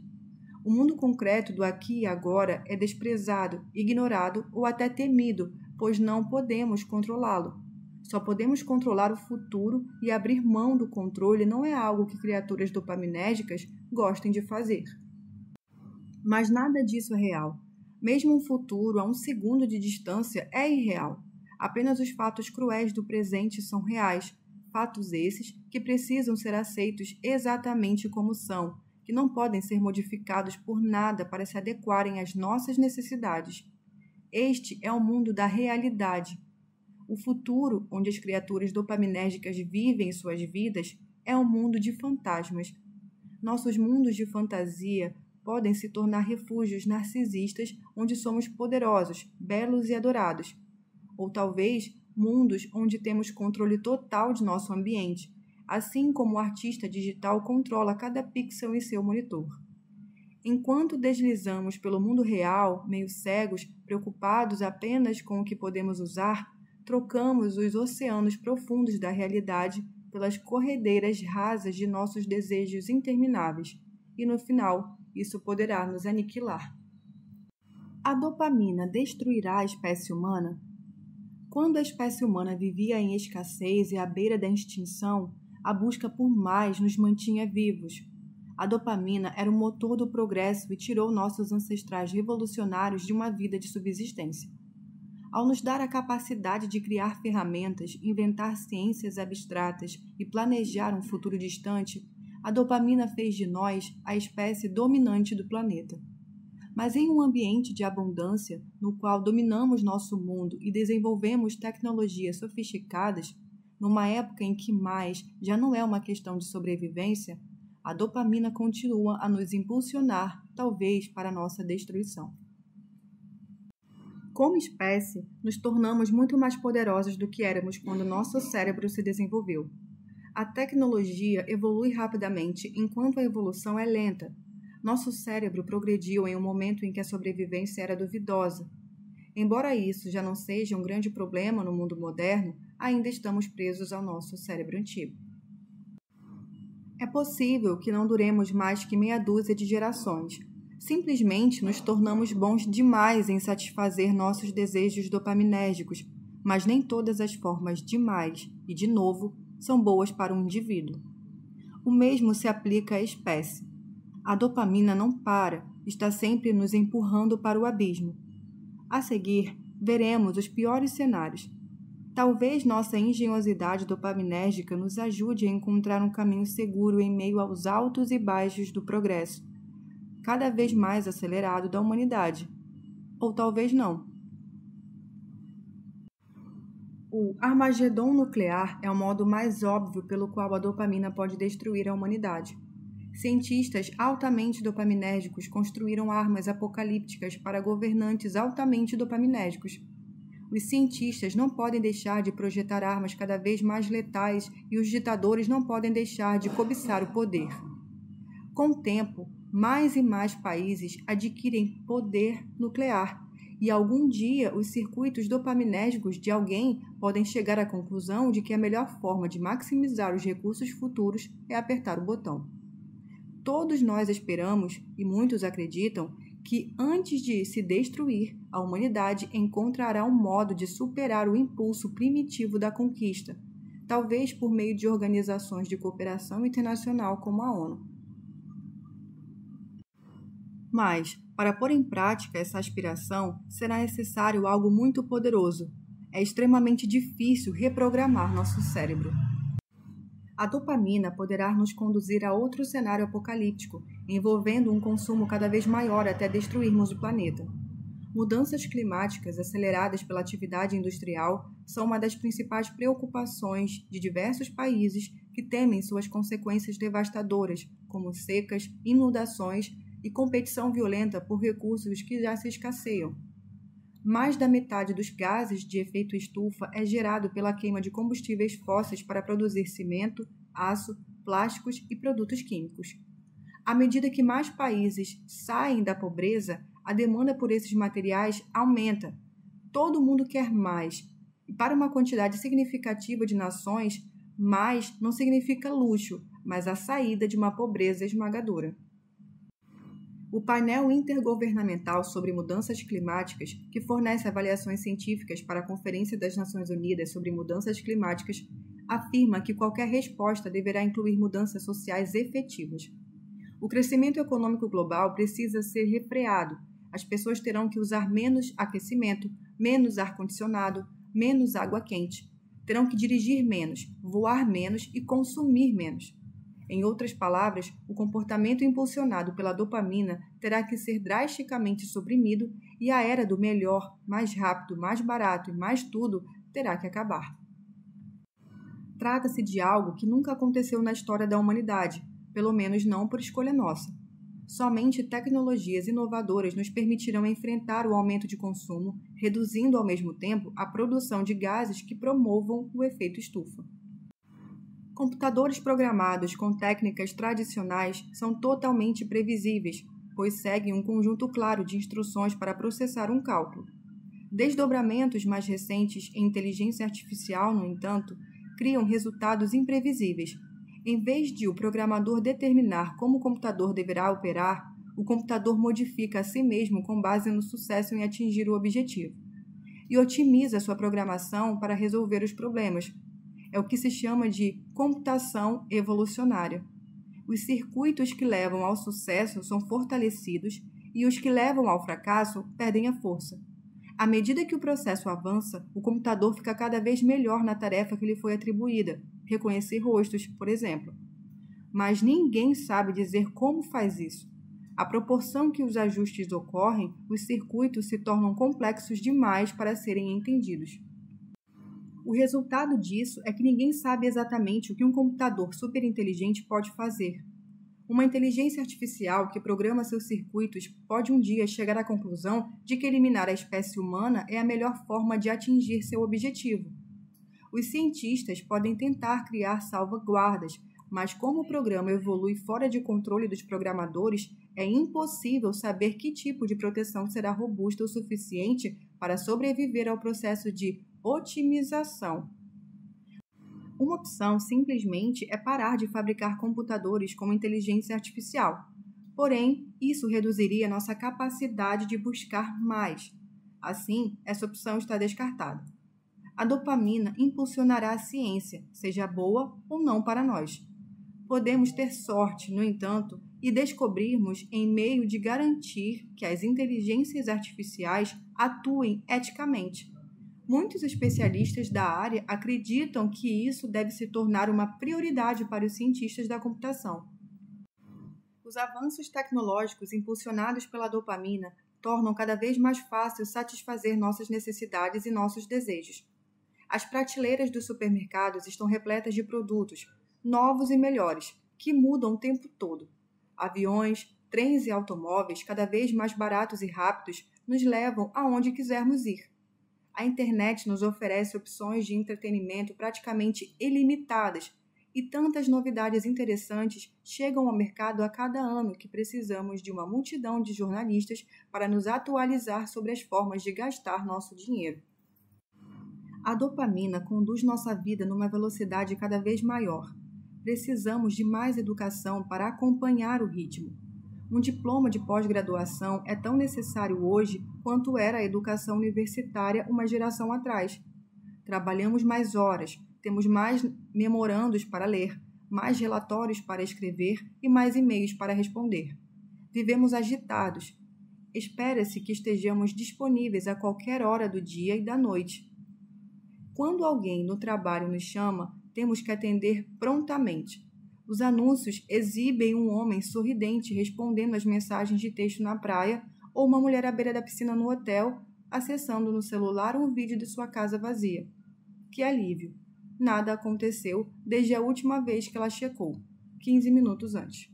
O mundo concreto do aqui e agora é desprezado, ignorado ou até temido, pois não podemos controlá-lo. Só podemos controlar o futuro e abrir mão do controle não é algo que criaturas dopaminérgicas gostem de fazer. Mas nada disso é real. Mesmo um futuro a 1 segundo de distância é irreal. Apenas os fatos cruéis do presente são reais. Fatos esses que precisam ser aceitos exatamente como são, que não podem ser modificados por nada para se adequarem às nossas necessidades. Este é o mundo da realidade. O futuro, onde as criaturas dopaminérgicas vivem suas vidas, é um mundo de fantasmas. Nossos mundos de fantasia podem se tornar refúgios narcisistas onde somos poderosos, belos e adorados. Ou talvez mundos onde temos controle total de nosso ambiente, assim como o artista digital controla cada pixel em seu monitor. Enquanto deslizamos pelo mundo real, meio cegos, preocupados apenas com o que podemos usar, trocamos os oceanos profundos da realidade pelas corredeiras rasas de nossos desejos intermináveis, e no final, isso poderá nos aniquilar. A dopamina destruirá a espécie humana? Quando a espécie humana vivia em escassez e à beira da extinção, a busca por mais nos mantinha vivos. A dopamina era o motor do progresso e tirou nossos ancestrais revolucionários de uma vida de subsistência. Ao nos dar a capacidade de criar ferramentas, inventar ciências abstratas e planejar um futuro distante, a dopamina fez de nós a espécie dominante do planeta. Mas em um ambiente de abundância, no qual dominamos nosso mundo e desenvolvemos tecnologias sofisticadas, numa época em que mais já não é uma questão de sobrevivência, a dopamina continua a nos impulsionar, talvez para nossa destruição. Como espécie, nos tornamos muito mais poderosos do que éramos quando nosso cérebro se desenvolveu. A tecnologia evolui rapidamente, enquanto a evolução é lenta. Nosso cérebro progrediu em um momento em que a sobrevivência era duvidosa. Embora isso já não seja um grande problema no mundo moderno, ainda estamos presos ao nosso cérebro antigo. É possível que não duremos mais que meia dúzia de gerações. Simplesmente nos tornamos bons demais em satisfazer nossos desejos dopaminérgicos, mas nem todas as formas de mais e de novo são boas para um indivíduo. O mesmo se aplica à espécie. A dopamina não para, está sempre nos empurrando para o abismo. A seguir, veremos os piores cenários. Talvez nossa engenhosidade dopaminérgica nos ajude a encontrar um caminho seguro em meio aos altos e baixos do progresso, cada vez mais acelerado da humanidade. Ou talvez não. O Armagedon nuclear é o modo mais óbvio pelo qual a dopamina pode destruir a humanidade. Cientistas altamente dopaminérgicos construíram armas apocalípticas para governantes altamente dopaminérgicos. Os cientistas não podem deixar de projetar armas cada vez mais letais e os ditadores não podem deixar de cobiçar o poder. Com o tempo, mais e mais países adquirem poder nuclear e algum dia os circuitos dopaminérgicos de alguém podem chegar à conclusão de que a melhor forma de maximizar os recursos futuros é apertar o botão. Todos nós esperamos, e muitos acreditam, que antes de se destruir, a humanidade encontrará um modo de superar o impulso primitivo da conquista, talvez por meio de organizações de cooperação internacional como a ONU. Mas, para pôr em prática essa aspiração, será necessário algo muito poderoso. É extremamente difícil reprogramar nosso cérebro. A dopamina poderá nos conduzir a outro cenário apocalíptico, envolvendo um consumo cada vez maior até destruirmos o planeta. Mudanças climáticas aceleradas pela atividade industrial são uma das principais preocupações de diversos países que temem suas consequências devastadoras, como secas, inundações e competição violenta por recursos que já se escasseiam. Mais da metade dos gases de efeito estufa é gerado pela queima de combustíveis fósseis para produzir cimento, aço, plásticos e produtos químicos. À medida que mais países saem da pobreza, a demanda por esses materiais aumenta. Todo mundo quer mais. E para uma quantidade significativa de nações, mais não significa luxo, mas a saída de uma pobreza esmagadora. O painel intergovernamental sobre mudanças climáticas, que fornece avaliações científicas para a Conferência das Nações Unidas sobre Mudanças Climáticas, afirma que qualquer resposta deverá incluir mudanças sociais efetivas. O crescimento econômico global precisa ser refreado. As pessoas terão que usar menos aquecimento, menos ar-condicionado, menos água quente. Terão que dirigir menos, voar menos e consumir menos. Em outras palavras, o comportamento impulsionado pela dopamina terá que ser drasticamente suprimido e a era do melhor, mais rápido, mais barato e mais tudo terá que acabar. Trata-se de algo que nunca aconteceu na história da humanidade, pelo menos não por escolha nossa. Somente tecnologias inovadoras nos permitirão enfrentar o aumento de consumo, reduzindo ao mesmo tempo a produção de gases que promovam o efeito estufa. Computadores programados com técnicas tradicionais são totalmente previsíveis, pois seguem um conjunto claro de instruções para processar um cálculo. Desdobramentos mais recentes em inteligência artificial, no entanto, criam resultados imprevisíveis. Em vez de o programador determinar como o computador deverá operar, o computador modifica a si mesmo com base no sucesso em atingir o objetivo e otimiza sua programação para resolver os problemas. É o que se chama de computação evolucionária. Os circuitos que levam ao sucesso são fortalecidos e os que levam ao fracasso perdem a força. À medida que o processo avança, o computador fica cada vez melhor na tarefa que lhe foi atribuída, reconhecer rostos, por exemplo. Mas ninguém sabe dizer como faz isso. À proporção que os ajustes ocorrem, os circuitos se tornam complexos demais para serem entendidos. O resultado disso é que ninguém sabe exatamente o que um computador superinteligente pode fazer. Uma inteligência artificial que programa seus circuitos pode um dia chegar à conclusão de que eliminar a espécie humana é a melhor forma de atingir seu objetivo. Os cientistas podem tentar criar salvaguardas, mas como o programa evolui fora de controle dos programadores, é impossível saber que tipo de proteção será robusta o suficiente para sobreviver ao processo de otimização. Uma opção simplesmente é parar de fabricar computadores com inteligência artificial. Porém, isso reduziria nossa capacidade de buscar mais. Assim, essa opção está descartada. A dopamina impulsionará a ciência, seja boa ou não para nós. Podemos ter sorte, no entanto, e descobrirmos em meio de garantir que as inteligências artificiais atuem eticamente. Muitos especialistas da área acreditam que isso deve se tornar uma prioridade para os cientistas da computação. Os avanços tecnológicos impulsionados pela dopamina tornam cada vez mais fácil satisfazer nossas necessidades e nossos desejos. As prateleiras dos supermercados estão repletas de produtos, novos e melhores, que mudam o tempo todo. Aviões, trens e automóveis, cada vez mais baratos e rápidos, nos levam aonde quisermos ir. A internet nos oferece opções de entretenimento praticamente ilimitadas e tantas novidades interessantes chegam ao mercado a cada ano que precisamos de uma multidão de jornalistas para nos atualizar sobre as formas de gastar nosso dinheiro. A dopamina conduz nossa vida numa velocidade cada vez maior. Precisamos de mais educação para acompanhar o ritmo. Um diploma de pós-graduação é tão necessário hoje quanto era a educação universitária uma geração atrás. Trabalhamos mais horas, temos mais memorandos para ler, mais relatórios para escrever e mais e-mails para responder. Vivemos agitados. Espera-se que estejamos disponíveis a qualquer hora do dia e da noite. Quando alguém no trabalho nos chama, temos que atender prontamente. Os anúncios exibem um homem sorridente respondendo às mensagens de texto na praia ou uma mulher à beira da piscina no hotel, acessando no celular um vídeo de sua casa vazia. Que alívio! Nada aconteceu desde a última vez que ela checou, 15 minutos antes.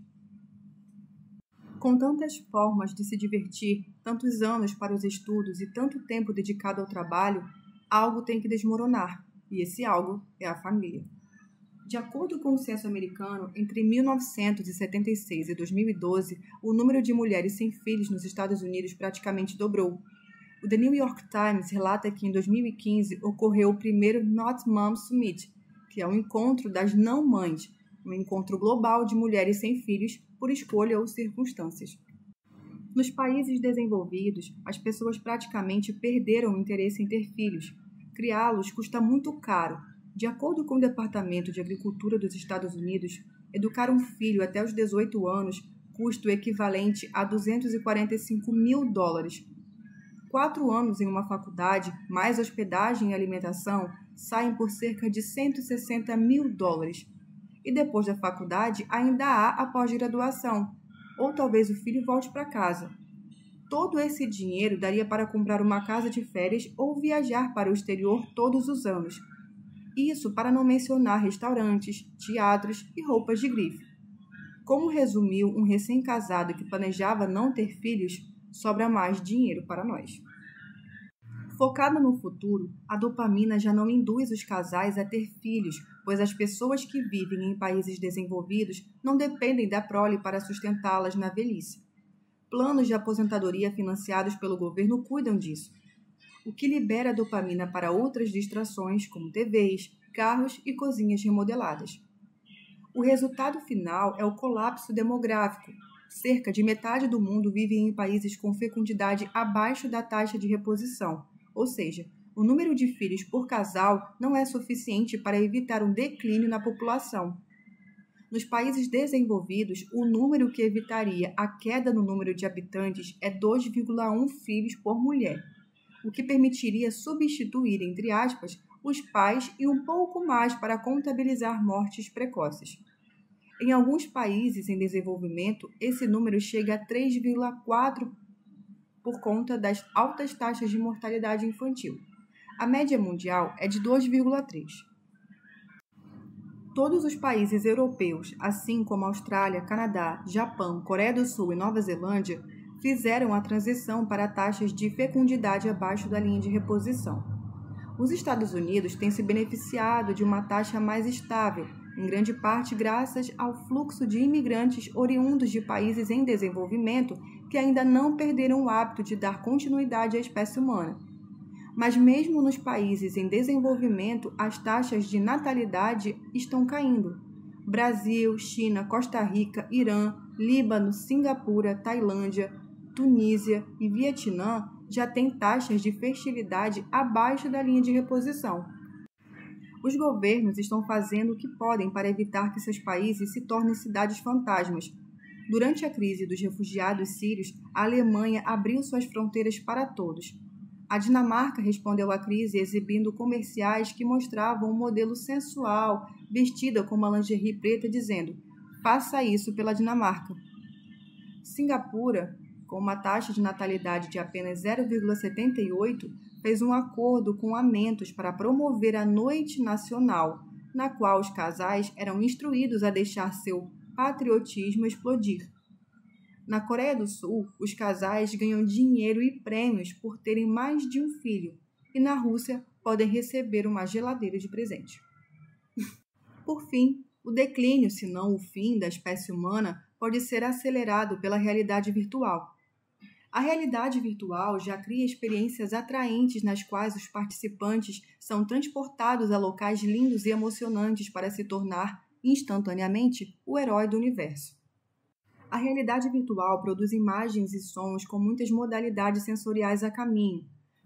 Com tantas formas de se divertir, tantos anos para os estudos e tanto tempo dedicado ao trabalho, algo tem que desmoronar, e esse algo é a família. De acordo com o censo americano, entre 1976 e 2012, o número de mulheres sem filhos nos Estados Unidos praticamente dobrou. O The New York Times relata que em 2015 ocorreu o primeiro Not Mom Summit, que é um encontro das não-mães, um encontro global de mulheres sem filhos por escolha ou circunstâncias. Nos países desenvolvidos, as pessoas praticamente perderam o interesse em ter filhos. Criá-los custa muito caro. De acordo com o Departamento de Agricultura dos Estados Unidos, educar um filho até os 18 anos custa o equivalente a $245 mil. 4 anos em uma faculdade, mais hospedagem e alimentação, saem por cerca de $160 mil. E depois da faculdade ainda há a pós-graduação, ou talvez o filho volte para casa. Todo esse dinheiro daria para comprar uma casa de férias ou viajar para o exterior todos os anos. Isso para não mencionar restaurantes, teatros e roupas de grife. Como resumiu um recém-casado que planejava não ter filhos, sobra mais dinheiro para nós. Focado no futuro, a dopamina já não induz os casais a ter filhos, pois as pessoas que vivem em países desenvolvidos não dependem da prole para sustentá-las na velhice. Planos de aposentadoria financiados pelo governo cuidam disso, o que libera dopamina para outras distrações, como TVs, carros e cozinhas remodeladas. O resultado final é o colapso demográfico. Cerca de metade do mundo vive em países com fecundidade abaixo da taxa de reposição, ou seja, o número de filhos por casal não é suficiente para evitar um declínio na população. Nos países desenvolvidos, o número que evitaria a queda no número de habitantes é 2,1 filhos por mulher, o que permitiria substituir, entre aspas, os pais e um pouco mais para contabilizar mortes precoces. Em alguns países em desenvolvimento, esse número chega a 3,4 por conta das altas taxas de mortalidade infantil. A média mundial é de 2,3. Todos os países europeus, assim como Austrália, Canadá, Japão, Coreia do Sul e Nova Zelândia, fizeram a transição para taxas de fecundidade abaixo da linha de reposição. Os Estados Unidos têm se beneficiado de uma taxa mais estável, em grande parte graças ao fluxo de imigrantes oriundos de países em desenvolvimento que ainda não perderam o hábito de dar continuidade à espécie humana. Mas mesmo nos países em desenvolvimento, as taxas de natalidade estão caindo. Brasil, China, Costa Rica, Irã, Líbano, Singapura, Tailândia, Tunísia e Vietnã já têm taxas de fertilidade abaixo da linha de reposição. Os governos estão fazendo o que podem para evitar que seus países se tornem cidades fantasmas. Durante a crise dos refugiados sírios, a Alemanha abriu suas fronteiras para todos. A Dinamarca respondeu à crise exibindo comerciais que mostravam um modelo sensual, vestida com uma lingerie preta, dizendo: "Faça isso pela Dinamarca." Singapura, com uma taxa de natalidade de apenas 0,78, fez um acordo com a Mentos para promover a Noite Nacional, na qual os casais eram instruídos a deixar seu patriotismo explodir. Na Coreia do Sul, os casais ganham dinheiro e prêmios por terem mais de um filho, e na Rússia podem receber uma geladeira de presente. Por fim, o declínio, se não o fim, da espécie humana pode ser acelerado pela realidade virtual. A realidade virtual já cria experiências atraentes nas quais os participantes são transportados a locais lindos e emocionantes para se tornar, instantaneamente, o herói do universo. A realidade virtual produz imagens e sons com muitas modalidades sensoriais a caminho.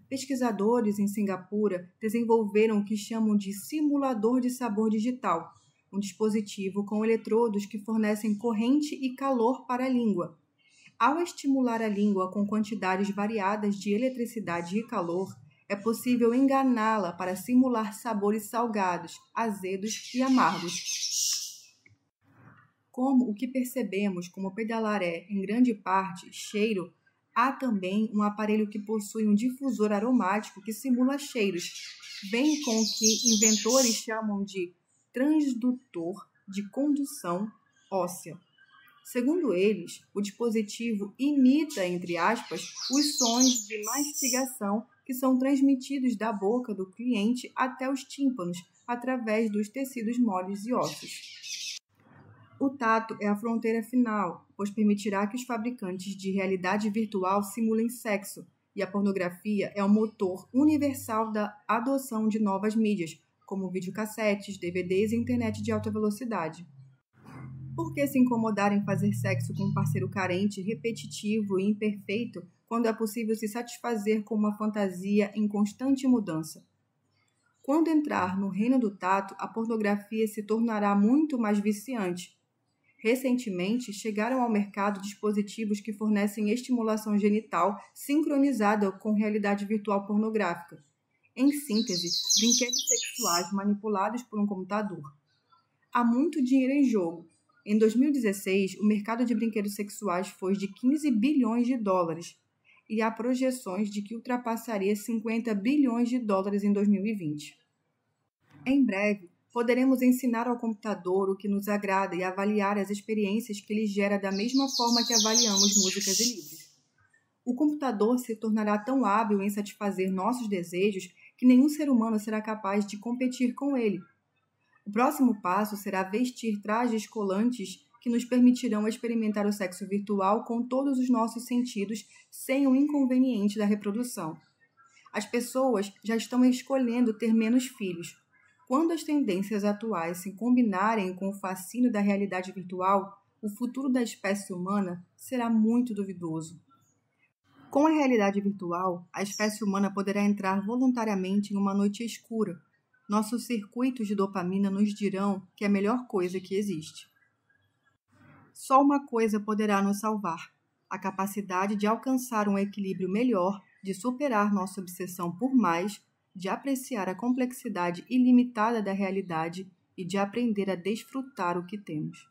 Pesquisadores em Singapura desenvolveram o que chamam de simulador de sabor digital, um dispositivo com eletrodos que fornecem corrente e calor para a língua. Ao estimular a língua com quantidades variadas de eletricidade e calor, é possível enganá-la para simular sabores salgados, azedos e amargos. Como o que percebemos como pedalar é, em grande parte, cheiro, há também um aparelho que possui um difusor aromático que simula cheiros, bem com o que inventores chamam de transdutor de condução óssea. Segundo eles, o dispositivo imita, entre aspas, os sons de mastigação que são transmitidos da boca do cliente até os tímpanos, através dos tecidos moles e ossos. O tato é a fronteira final, pois permitirá que os fabricantes de realidade virtual simulem sexo, e a pornografia é o motor universal da adoção de novas mídias, como videocassetes, DVDs e internet de alta velocidade. Por que se incomodar em fazer sexo com um parceiro carente, repetitivo e imperfeito, quando é possível se satisfazer com uma fantasia em constante mudança? Quando entrar no reino do tato, a pornografia se tornará muito mais viciante. Recentemente, chegaram ao mercado dispositivos que fornecem estimulação genital sincronizada com realidade virtual pornográfica. Em síntese, brinquedos sexuais manipulados por um computador. Há muito dinheiro em jogo. Em 2016, o mercado de brinquedos sexuais foi de 15 bilhões de dólares e há projeções de que ultrapassaria 50 bilhões de dólares em 2020. Em breve, poderemos ensinar ao computador o que nos agrada e avaliar as experiências que ele gera da mesma forma que avaliamos músicas e livros. O computador se tornará tão hábil em satisfazer nossos desejos que nenhum ser humano será capaz de competir com ele. O próximo passo será vestir trajes colantes que nos permitirão experimentar o sexo virtual com todos os nossos sentidos sem o inconveniente da reprodução. As pessoas já estão escolhendo ter menos filhos. Quando as tendências atuais se combinarem com o fascínio da realidade virtual, o futuro da espécie humana será muito duvidoso. Com a realidade virtual, a espécie humana poderá entrar voluntariamente em uma noite escura. Nossos circuitos de dopamina nos dirão que é a melhor coisa que existe. Só uma coisa poderá nos salvar: a capacidade de alcançar um equilíbrio melhor, de superar nossa obsessão por mais, de apreciar a complexidade ilimitada da realidade e de aprender a desfrutar o que temos.